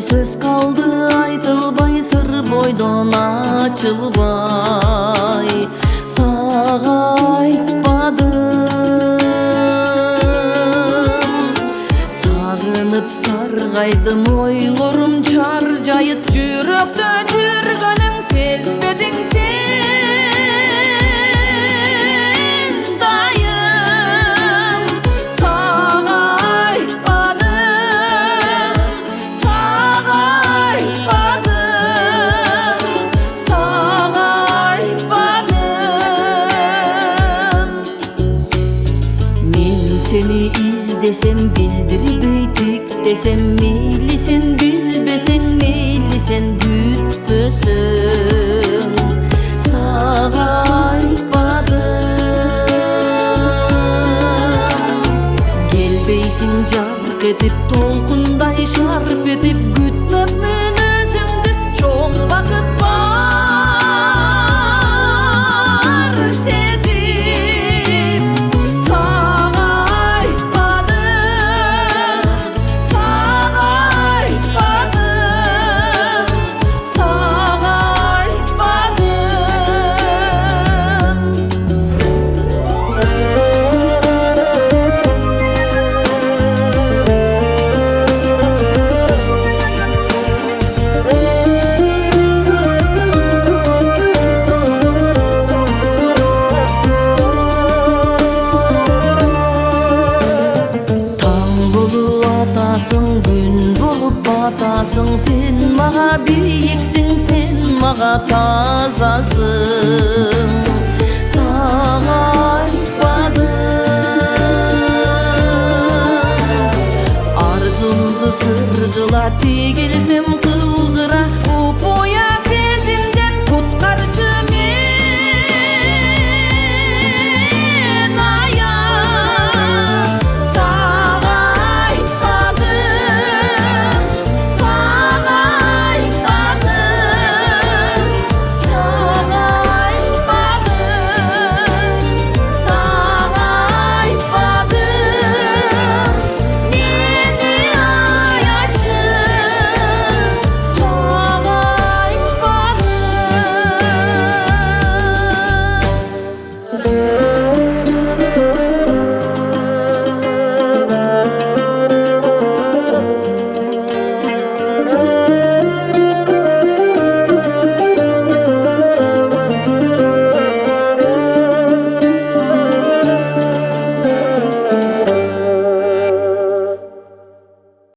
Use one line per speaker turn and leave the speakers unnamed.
Söz kaldı aytılbay, sır boydan açılbay. Sağa aytmadım, sağınıp sargaydım, oylorum çarjayıp жүрөктө жүргөнүң сезбедиң sen дайым. Сага айтпадым, сага айтпадым, сага айтпадым. Мен сени издесем, билдирбей тиктесем, мейли сен билбесең, мейли сен күтпөсөң. Сага айтпадым, келбейсиң жарк этип, толкундай шарп этип, күтмөпмүн өзүңдү, чоң бакыт бар сезип. Сага айтпадым, сага айтпадым, сага айтпадым. Таң болуп атасың, күн болуп батасың, сен мага бийиксиң, сен мага тазасың.